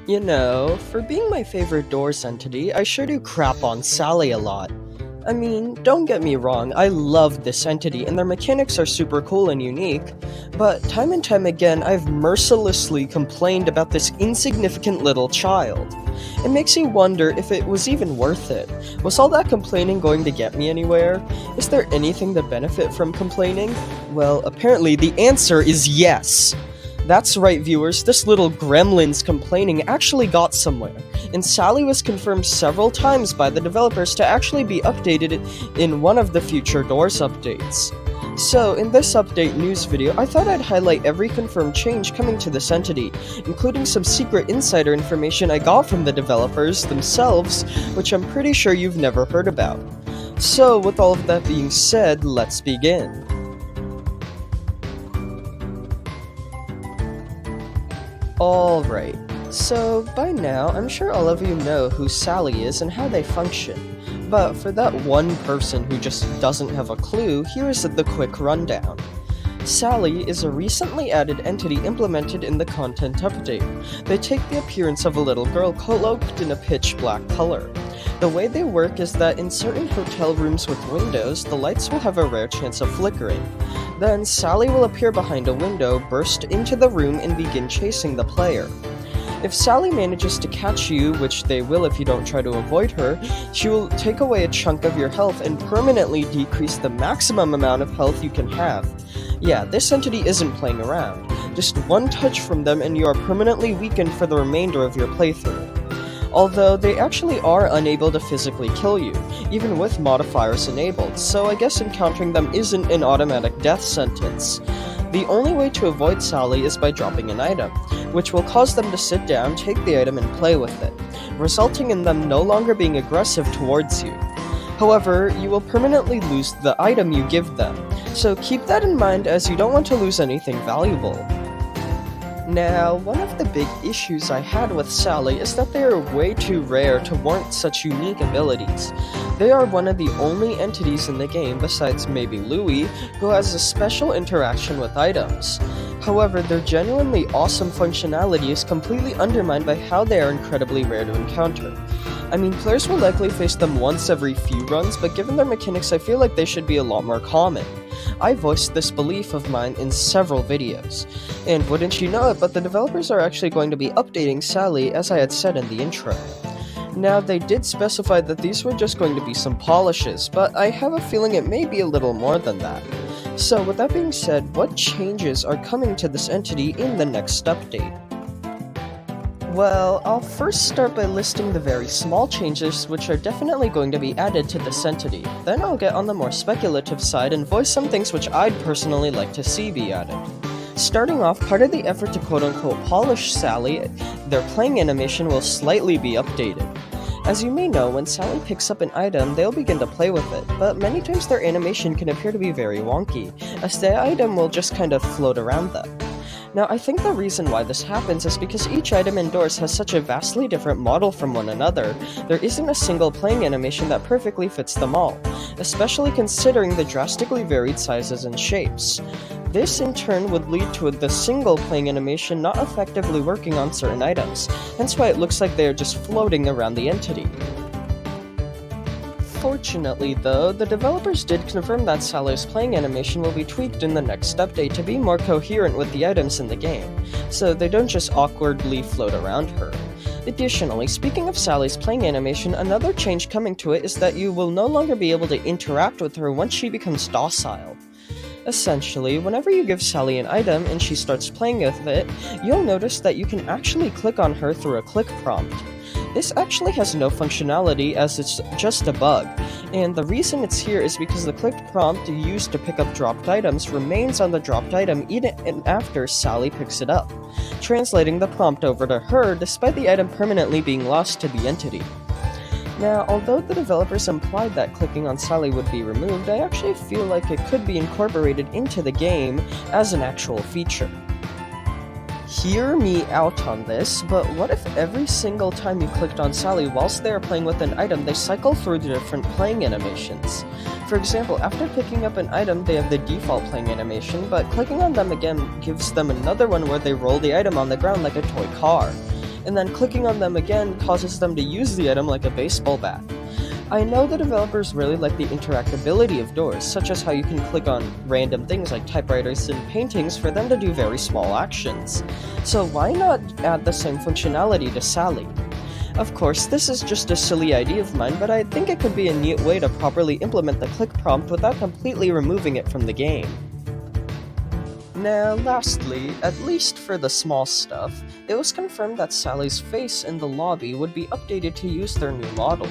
You know, for being my favorite Doors entity, I sure do crap on Sally a lot. I mean, don't get me wrong, I love this entity and their mechanics are super cool and unique, but time and time again I've mercilessly complained about this insignificant little child. It makes you wonder if it was even worth it. Was all that complaining going to get me anywhere? Is there anything to benefit from complaining? Well, apparently the answer is yes! That's right, viewers, this little gremlin's complaining actually got somewhere, and Sally was confirmed several times by the developers to actually be updated in one of the future Doors updates. So, in this update news video, I thought I'd highlight every confirmed change coming to this entity, including some secret insider information I got from the developers themselves, which I'm pretty sure you've never heard about. So, with all of that being said, let's begin. Alright, so by now, I'm sure all of you know who Sally is and how they function. But for that one person who just doesn't have a clue, here is the quick rundown. Sally is a recently added entity implemented in the content update. They take the appearance of a little girl cloaked in a pitch black color. The way they work is that in certain hotel rooms with windows, the lights will have a rare chance of flickering. Then, Sally will appear behind a window, burst into the room, and begin chasing the player. If Sally manages to catch you, which they will if you don't try to avoid her, she will take away a chunk of your health and permanently decrease the maximum amount of health you can have. Yeah, this entity isn't playing around. Just one touch from them and you are permanently weakened for the remainder of your playthrough. Although they actually are unable to physically kill you, even with modifiers enabled, so I guess encountering them isn't an automatic death sentence. The only way to avoid Sally is by dropping an item, which will cause them to sit down, take the item, and play with it, resulting in them no longer being aggressive towards you. However, you will permanently lose the item you give them, so keep that in mind as you don't want to lose anything valuable. Now, one of the big issues I had with Sally is that they are way too rare to warrant such unique abilities. They are one of the only entities in the game, besides maybe Louie, who has a special interaction with items. However, their genuinely awesome functionality is completely undermined by how they are incredibly rare to encounter. I mean, players will likely face them once every few runs, but given their mechanics I feel like they should be a lot more common. I voiced this belief of mine in several videos. And wouldn't you know it, but the developers are actually going to be updating Sally, as I had said in the intro. Now, they did specify that these were just going to be some polishes, but I have a feeling it may be a little more than that. So, with that being said, what changes are coming to this entity in the next update? Well, I'll first start by listing the very small changes which are definitely going to be added to this entity. Then I'll get on the more speculative side and voice some things which I'd personally like to see be added. Starting off, part of the effort to quote-unquote polish Sally, their playing animation will slightly be updated. As you may know, when Sally picks up an item, they'll begin to play with it, but many times their animation can appear to be very wonky, as the item will just kind of float around them. Now, I think the reason why this happens is because each item indoors has such a vastly different model from one another, there isn't a single playing animation that perfectly fits them all, especially considering the drastically varied sizes and shapes. This in turn would lead to the single playing animation not effectively working on certain items, hence why it looks like they are just floating around the entity. Fortunately, though, the developers did confirm that Sally's playing animation will be tweaked in the next update to be more coherent with the items in the game, so they don't just awkwardly float around her. Additionally, speaking of Sally's playing animation, another change coming to it is that you will no longer be able to interact with her once she becomes docile. Essentially, whenever you give Sally an item and she starts playing with it, you'll notice that you can actually click on her through a click prompt. This actually has no functionality as it's just a bug, and the reason it's here is because the clicked prompt used to pick up dropped items remains on the dropped item even after Sally picks it up, translating the prompt over to her despite the item permanently being lost to the entity. Now, although the developers implied that clicking on Sally would be removed, I actually feel like it could be incorporated into the game as an actual feature. Hear me out on this, but what if every single time you clicked on Sally whilst they are playing with an item, they cycle through the different playing animations? For example, after picking up an item, they have the default playing animation, but clicking on them again gives them another one where they roll the item on the ground like a toy car. and then clicking on them again causes them to use the item like a baseball bat. I know the developers really like the interactability of doors, such as how you can click on random things like typewriters and paintings for them to do very small actions. So why not add the same functionality to Sally? Of course, this is just a silly idea of mine, but I think it could be a neat way to properly implement the click prompt without completely removing it from the game. Now, lastly, at least for the small stuff, it was confirmed that Sally's face in the lobby would be updated to use their new model.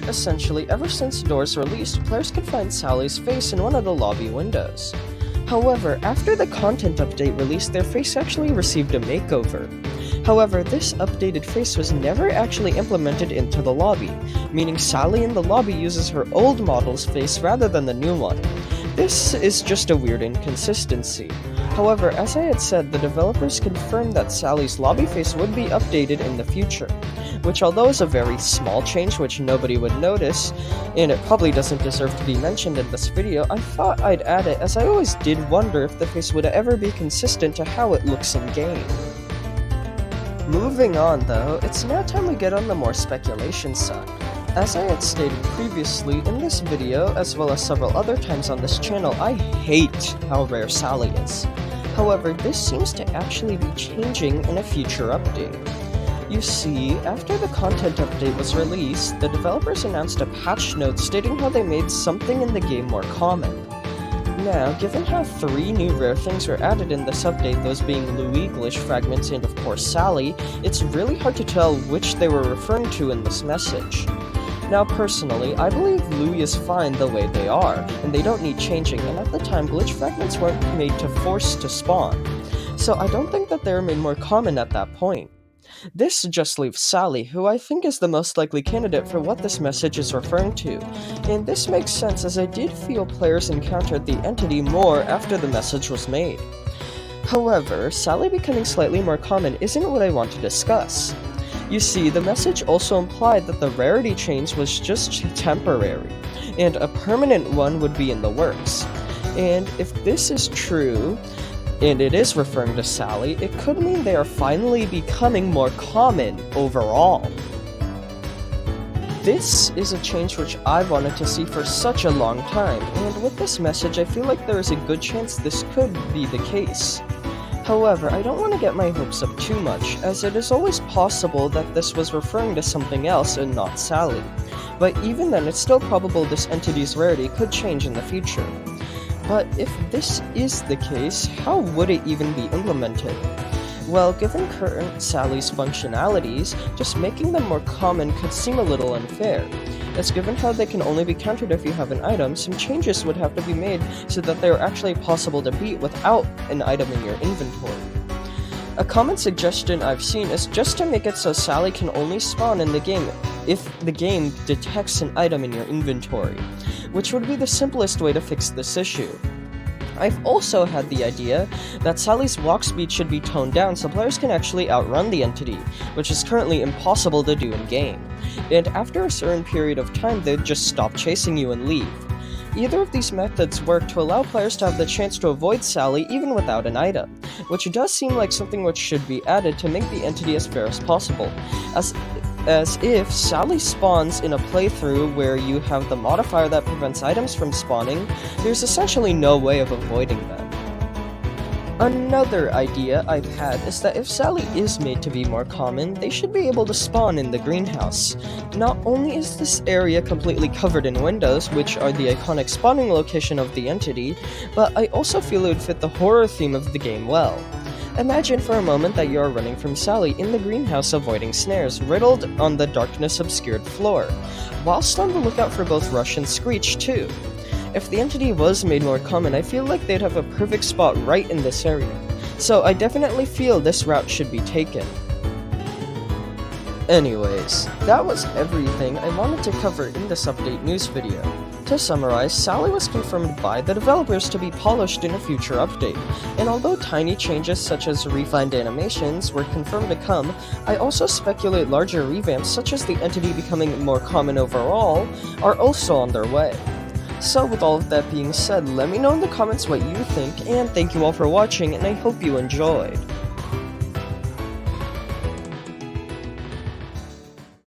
Essentially, ever since Doors released, players could find Sally's face in one of the lobby windows. However, after the content update released, their face actually received a makeover. However, this updated face was never actually implemented into the lobby, meaning Sally in the lobby uses her old model's face rather than the new one. This is just a weird inconsistency. However, as I had said, the developers confirmed that Sally's lobby face would be updated in the future, which although is a very small change which nobody would notice, and it probably doesn't deserve to be mentioned in this video, I thought I'd add it as I always did wonder if the face would ever be consistent to how it looks in-game. Moving on though, it's now time we get on the more speculation side. As I had stated previously in this video, as well as several other times on this channel, I hate how rare Sally is. However, this seems to actually be changing in a future update. You see, after the content update was released, the developers announced a patch note stating how they made something in the game more common. Now, given how 3 new rare things were added in this update, those being Louis, glitch fragments, and of course Sally, it's really hard to tell which they were referring to in this message. Now personally, I believe Louis is fine the way they are, and they don't need changing, and at the time glitch fragments weren't made to force to spawn, so I don't think that they were made more common at that point. This just leaves Sally, who I think is the most likely candidate for what this message is referring to, and this makes sense as I did feel players encountered the entity more after the message was made. However, Sally becoming slightly more common isn't what I want to discuss. You see, the message also implied that the rarity change was just temporary, and a permanent one would be in the works. And if this is true, and it is referring to Sally, it could mean they are finally becoming more common overall. This is a change which I've wanted to see for such a long time, and with this message I feel like there is a good chance this could be the case. However, I don't want to get my hopes up too much, as it is always possible that this was referring to something else and not Sally. But even then, it's still probable this entity's rarity could change in the future. But if this is the case, how would it even be implemented? Well, given current Sally's functionalities, just making them more common could seem a little unfair, as given how they can only be countered if you have an item, some changes would have to be made so that they are actually possible to beat without an item in your inventory. A common suggestion I've seen is just to make it so Sally can only spawn in the game if the game detects an item in your inventory, which would be the simplest way to fix this issue. I've also had the idea that Sally's walk speed should be toned down so players can actually outrun the entity, which is currently impossible to do in-game, and after a certain period of time they'd just stop chasing you and leave. Either of these methods work to allow players to have the chance to avoid Sally even without an item, which does seem like something which should be added to make the entity as fair as possible, as if Sally spawns in a playthrough where you have the modifier that prevents items from spawning, there's essentially no way of avoiding them. Another idea I've had is that if Sally is made to be more common, they should be able to spawn in the greenhouse. Not only is this area completely covered in windows, which are the iconic spawning location of the entity, but I also feel it would fit the horror theme of the game well. Imagine for a moment that you are running from Sally in the greenhouse avoiding snares, riddled on the darkness-obscured floor, whilst on the lookout for both Rush and Screech too. If the entity was made more common, I feel like they'd have a perfect spot right in this area, so I definitely feel this route should be taken. Anyways, that was everything I wanted to cover in this update news video. To summarize, Sally was confirmed by the developers to be polished in a future update, and although tiny changes such as refined animations were confirmed to come, I also speculate larger revamps such as the entity becoming more common overall are also on their way. So with all of that being said, let me know in the comments what you think, and thank you all for watching, and I hope you enjoyed.